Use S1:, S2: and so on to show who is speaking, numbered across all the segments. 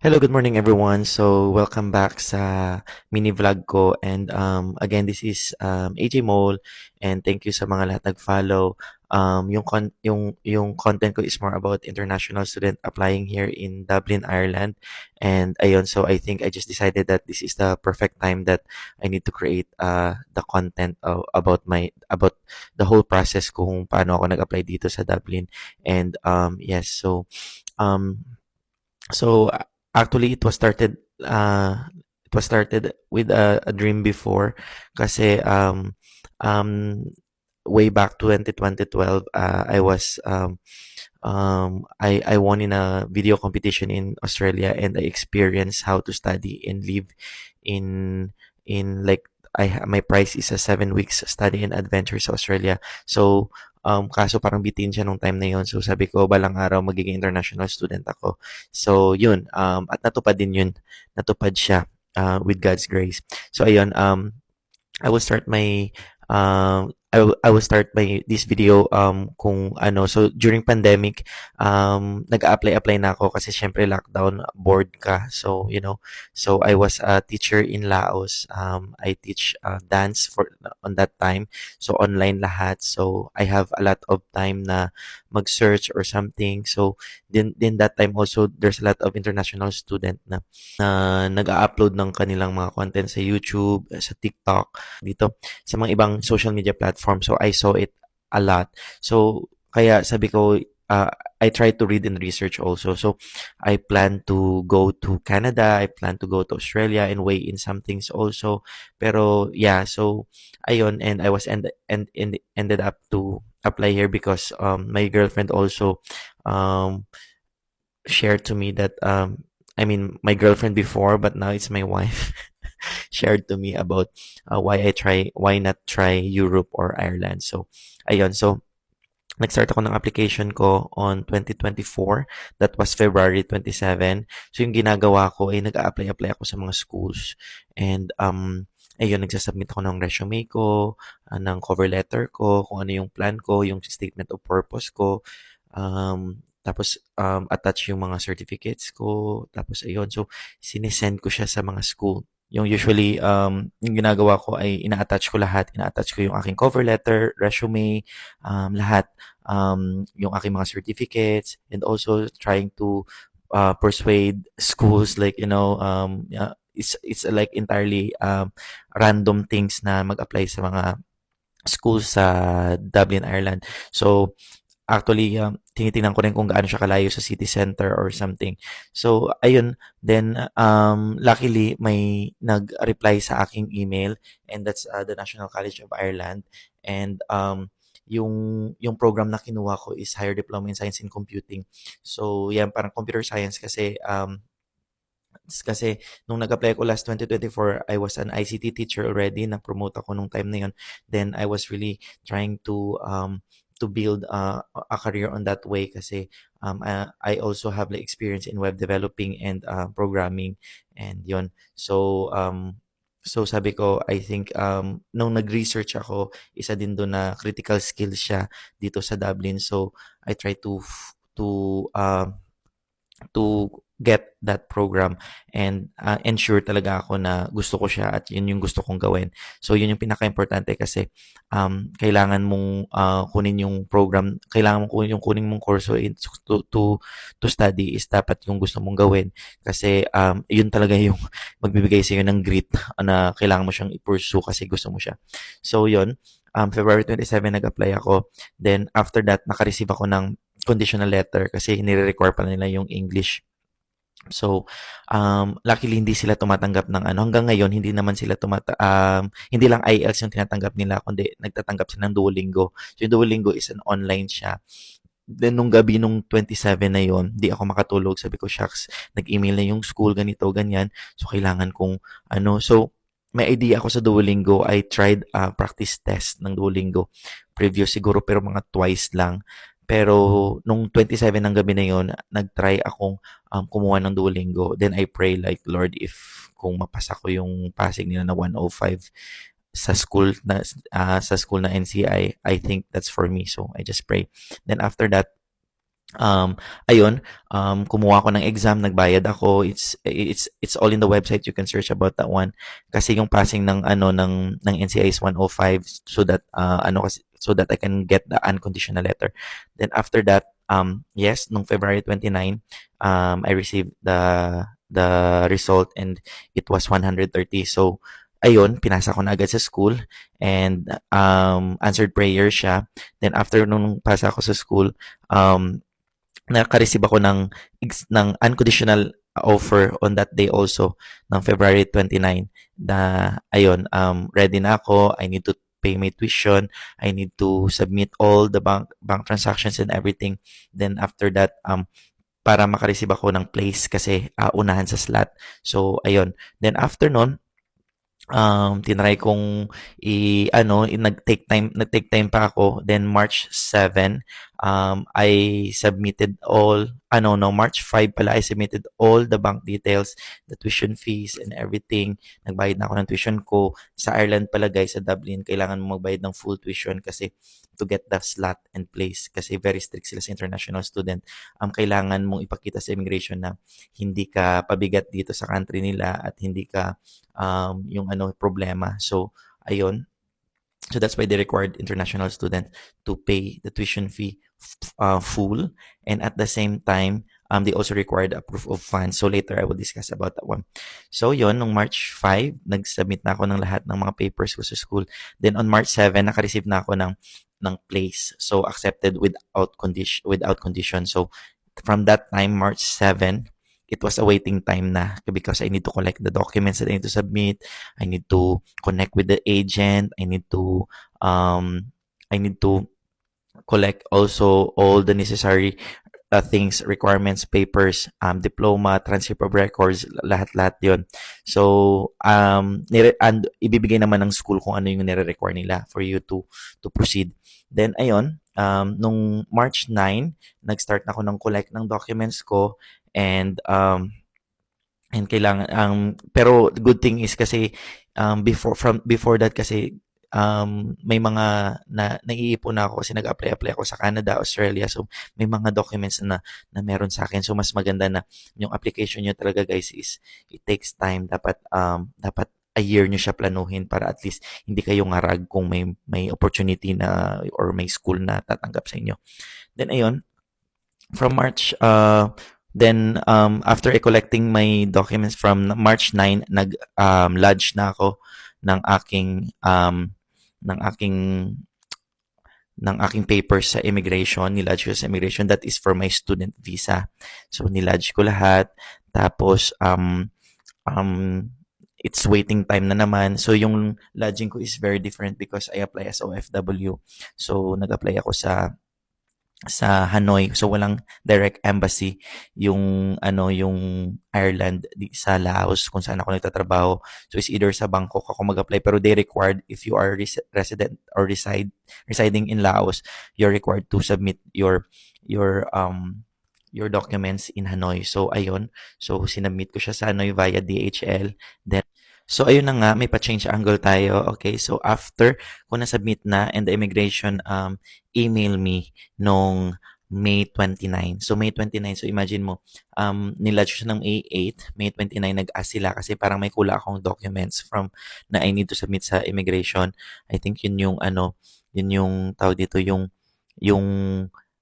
S1: Hello, good morning everyone. So, welcome back sa mini vlog ko and again this is AJ Mole and thank you sa mga lahat nag-follow. Yung content ko is more about international student applying here in Dublin, Ireland. And ayun, so I think I just decided that this is the perfect time that I need to create the content about the whole process kung paano ako nag-apply dito sa Dublin. And yes, um So actually it was started with a dream before kasi um way back 2012 I won in a video competition in Australia and I experienced how to study and live in like my prize is a 7 weeks study and adventure sa Australia. So kaso parang bitin siya nung time na yon. So sabi ko balang araw magiging international student ako. So yun at natupad din yun. Natupad siya with God's grace. So ayun I will start my I will start my this video kung ano. So during pandemic nag-apply na ako kasi syempre lockdown, bored ka. So so I was a teacher in Laos. I teach dance for on that time. So online lahat. So I have a lot of time na mag-search or something. So then that time also there's a lot of international student na nag-upload ng kanilang mga content sa YouTube, sa TikTok, dito sa mga ibang social media platform. So I saw it a lot. So kaya sabi ko I try to read and research also. So I plan to go to Canada, I plan to go to Australia and weigh in some things also. Pero yeah, so ayun and I was ended up to apply here because my girlfriend also um shared to me that I mean my girlfriend before but now it's my wife shared to me about why not try Europe or Ireland. So ayun, so nag-start ako ng application ko on 2024. That was February 27. So yung ginagawa ko ay nag-a-apply ako sa mga schools and ayun, nagsasubmit ako ng resume ko, ng cover letter ko, kung ano yung plan ko, yung statement of purpose ko, tapos attach yung mga certificates ko, tapos ayun, so sinesend ko siya sa mga school. Yung usually, yung ginagawa ko ay ina-attach ko lahat. Ina-attach ko yung aking cover letter, resume, lahat. Yung aking mga certificates, and also trying to persuade schools like, yeah, it's like entirely random things na mag-apply sa mga schools sa Dublin, Ireland. So, actually, tinitingnan ko rin kung gaano siya kalayo sa city center or something. So, ayun. Then, luckily, may nag-reply sa aking email and that's the National College of Ireland. And yung program na kinuha ko is Higher Diploma in Science and Computing. So, yan, parang computer science kasi nung nag-apply ko last 2024, I was an ICT teacher already. Na-promote ako nung time na yun. Then I was really trying to build a career on that way kasi I also have like experience in web developing and programming and yon. So sabi ko, I think nung nag-research ako, isa din doon na critical skills siya dito sa Dublin. So I try to to get that program and ensure talaga ako na gusto ko siya at yun yung gusto kong gawin. So yun yung pinaka-importante kasi kailangan mong kunin yung program, kailangan mong kunin mong kurso to study is dapat yung gusto mong gawin kasi yun talaga yung magbibigay sa iyo ng grit na kailangan mo siyang i-pursue kasi gusto mo siya. So yun, February 27 nag-apply ako. Then after that, naka-receive ako ng conditional letter kasi nire-require pa nila yung English. So, luckily hindi sila tumatanggap ng ano. Hanggang ngayon, hindi naman sila hindi lang IELTS yung tinatanggap nila, kundi nagtatanggap sila ng Duolingo. So, yung Duolingo is an online siya. Then, nung gabi nung 27 na yon, di ako makatulog. Sabi ko, shucks, nag-email na yung school, ganito, ganyan. So, kailangan kong, ano, so, may idea ako sa Duolingo. I tried practice test ng Duolingo. Previous siguro, pero mga twice lang. Pero nung 27 ng gabi na yon, nag-try akong kumuha ng Duolingo. Then I pray like, Lord, if kung mapasa ko yung passing nila na 105 sa school na NCI, I think that's for me. So I just pray. Then after that, Um, ayun, kumuha ako ng exam, nagbayad ako. It's all in the website. You can search about that one. Kasi yung passing ng ano ng NCI is 105 so that so that I can get the unconditional letter. Then after that, yes, nung February 29, I received the result and it was 130. So ayun, pinasa ko na agad sa school and answered prayer siya. Then after nung pasa ko sa school, um naka-receive ako ng unconditional offer on that day also ng February 29 na ayun, ready na ako. I need to pay my tuition. I need to submit all the bank transactions and everything. Then after that, para maka-receive ako ng place kasi unahan sa slot. So ayun. Then after nun, tinry kong nag-take time pa ako. Then March 7, I submitted all, no, March 5 pala, I submitted all the bank details, the tuition fees and everything. Nagbayad na ako ng tuition ko. Sa Ireland pala guys, sa Dublin, kailangan mo magbayad ng full tuition kasi to get the slot and place kasi very strict sila sa international student. Kailangan mong ipakita sa immigration na hindi ka pabigat dito sa country nila at hindi ka yung problema. So, ayun. So that's why they required international student to pay the tuition fee full, and at the same time, they also required a proof of funds. So later I will discuss about that one. So yon, nung March 5, nag-submit na ako ng lahat ng mga papers ko sa school. Then on March 7, naka-receive na ako ng place. So accepted without condition. So from that time, March 7, it was a waiting time na because I need to collect the documents that I need to submit. I need to connect with the agent. I need to collect also all the necessary things, requirements, papers, diploma, transcript of records, lahat-lahat yon. So, and ibibigay naman ng school kung ano yung nire-require nila for you to proceed. Then, ayun, nung March 9, nag-start na ako ng collect ng documents ko and kailangan pero good thing is kasi before that kasi may mga naiipon na ako kasi nag-apply ako sa Canada, Australia. So may mga documents na meron sa akin. So mas maganda na yung application niyo talaga guys is it takes time. Dapat a year niyo siya planuhin para at least hindi kayo ngarag kung may opportunity na or may school na tatanggap sa inyo. Then ayun, from March then after collecting my documents from March 9, lodge na ako ng aking ng aking ng aking papers sa immigration, nilodge ko sa immigration. That is for my student visa. So nilodge ko lahat. Tapos it's waiting time na naman. So yung lodging ko is very different because I apply as OFW. So nag-apply ako sa Hanoi. So walang direct embassy yung Ireland sa Laos kung saan ako nagtatrabaho. So it's either sa Bangkok ako mag-apply pero they required if you are resident or residing in Laos, you're required to submit your documents in Hanoi. So ayun. So sinubmit ko siya sa Hanoi via DHL. Then so ayun na nga, may pa-change angle tayo. Okay, so after ko na-submit na and the immigration email me nung May 29. So May 29, so imagine mo, nilodge siya ng May 8, May 29 nag-ask sila kasi parang may kulang akong documents from na I need to submit sa immigration. I think yun yung tawag dito, yung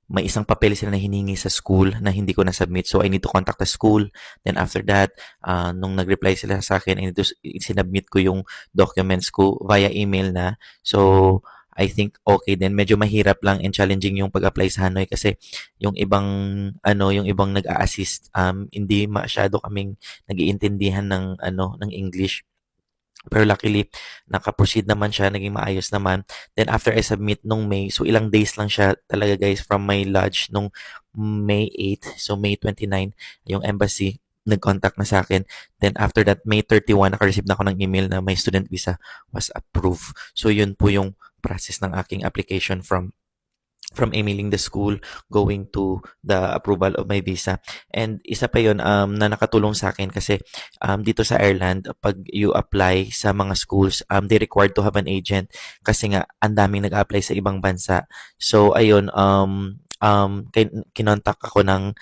S1: may isang papel sila na hiningi sa school na hindi ko na-submit. So, I need to contact the school. Then, after that, nung nag-reply sila sa akin, I need to sinubmit ko yung documents ko via email na. So, I think okay din. Medyo mahirap lang and challenging yung pag-apply sa Hanoi kasi yung ibang nag-a-assist, hindi masyado kaming nag-iintindihan ng English. Pero luckily, naka-proceed naman siya, naging maayos naman. Then after I submit nung May, so ilang days lang siya talaga guys from my lodge nung May 8, so May 29, yung embassy nag-contact na sa akin. Then after that, May 31, naka-receive na ako ng email na my student visa was approved. So yun po yung process ng aking application from emailing the school going to the approval of my visa. And isa pa yun na nakatulong sa akin kasi dito sa Ireland, pag you apply sa mga schools, they required to have an agent kasi nga ang daming nag-apply sa ibang bansa. So ayun, kinontak ako ng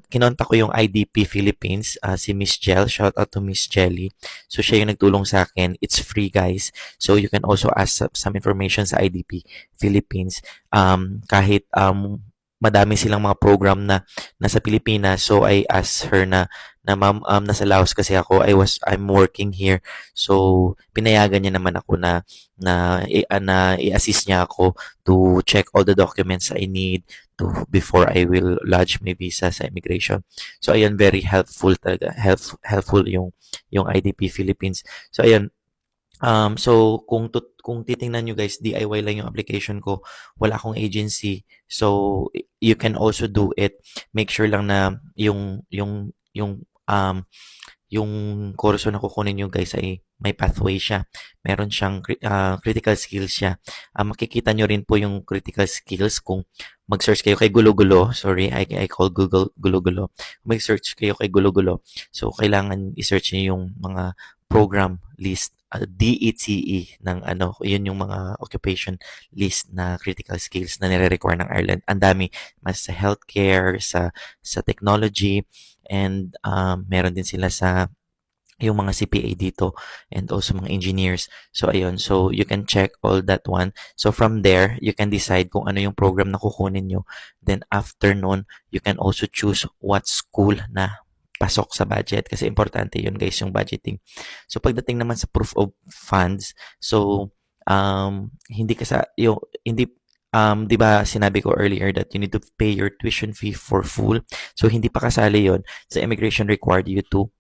S1: kinontak ko yung IDP Philippines, si Miss Jel. Shout out to Miss Jelly. So, siya yung nagtulong sa akin. It's free, guys. So, you can also ask some information sa IDP Philippines. Kahit madami silang mga program na nasa Pilipinas. So, I asked her na ma'am, nasa Laos kasi ako. I'm working here. So, pinayagan niya naman ako na i-assist niya ako to check all the documents I need before I will lodge my visa sa immigration. So, ayun, very helpful talaga. Helpful yung IDP Philippines. So, ayun, so kung titingnan nyo guys, DIY lang yung application ko. Wala akong agency. So you can also do it. Make sure lang na yung kurso na kukunin nyo guys ay may pathway siya. Meron siyang critical skills siya. Makikita nyo rin po yung critical skills kung mag-search kayo kay Gulo-Gulo. Sorry, I call Google Gulo-Gulo. Mag-search kayo kay Gulo-Gulo. So, kailangan i-search nyo yung mga program list, DETE ng yun yung mga occupation list na critical skills na nire-require ng Ireland. Ang dami, mas sa healthcare, sa technology, and meron din sila sa yung mga CPA dito and also mga engineers. So, ayun. So, you can check all that one. So, from there, you can decide kung ano yung program na kukunin nyo. Then, after nun, you can also choose what school na pasok sa budget kasi importante yun guys yung budgeting. So, pagdating naman sa proof of funds, so, hindi ka sa, yung, hindi, 'di ba sinabi ko earlier that you need to pay your tuition fee for full. So, hindi pa kasali yon sa immigration required you to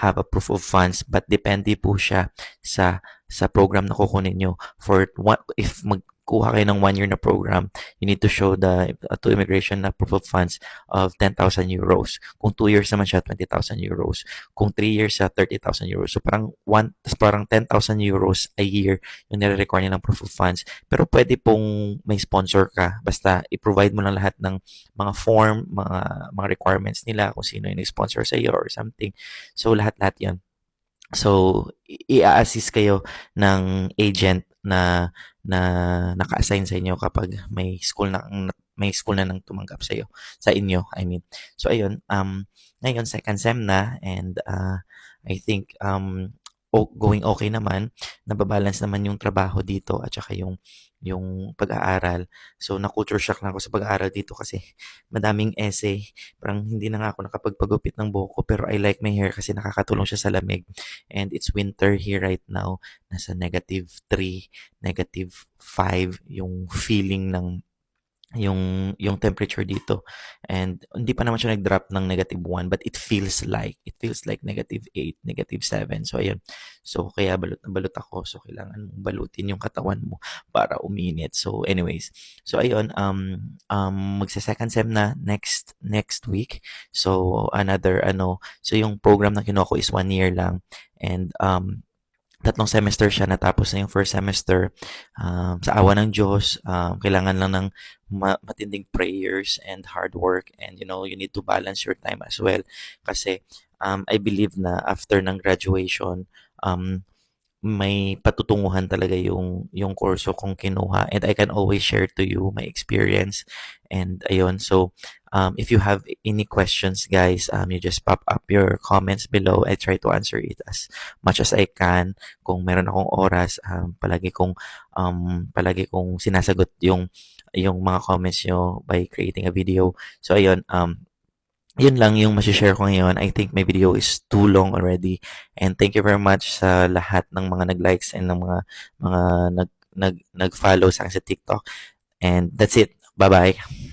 S1: have a proof of funds but depende po siya sa program na kukunin nyo. For what if magkuha kayo ng 1 year na program, you need to show the to immigration na proof of funds of 10,000 euros. Kung 2 years naman siya, 20,000 euros. Kung 3 years siya, 30,000 euros. So parang 10,000 euros a year yung nire-require nilang proof of funds. Pero pwede pong may sponsor ka. Basta i-provide mo lang lahat ng mga form, mga requirements nila kung sino yung sponsor sa iyo or something. So lahat-lahat 'yan. So i-assist kayo ng agent na naka-assign sa inyo kapag may school na nang tumanggap sa inyo, I mean. So ayun, ngayon second sem na and I think going okay naman, nababalance naman yung trabaho dito at saka yung pag-aaral. So na-culture shock na ako sa pag-aaral dito kasi madaming essay. Parang hindi na nga ako nakapagpagupit ng buhok ko pero I like my hair kasi nakakatulong siya sa lamig. And it's winter here right now. Nasa -3, -5 yung feeling ng yung temperature dito. And hindi pa naman siya nag-drop ng -1 but it feels like -8, -7. So ayun. So kaya balot na balot ako. So kailangan mong balutin yung katawan mo para uminit. So anyways. So ayun, magse-second sem na next week. So another so yung program na kinuha ko is 1 year lang and 3 semester siya, natapos na yung first semester. Sa awa ng Diyos, kailangan lang ng matinding prayers and hard work and you need to balance your time as well. Kasi I believe na after ng graduation, may patutunguhan talaga yung kurso kong kinuha and I can always share to you my experience and ayun. So if you have any questions guys, you just pop up your comments below. I try to answer it as much as I can. Kung meron akong oras, palagi kong sinasagot yung mga comments nyo by creating a video. So ayun, yun lang yung masishare ko ngayon. I think my video is too long already. And thank you very much sa lahat ng mga nag-likes and ng mga nag-follow sa akin sa TikTok. And that's it. Bye-bye.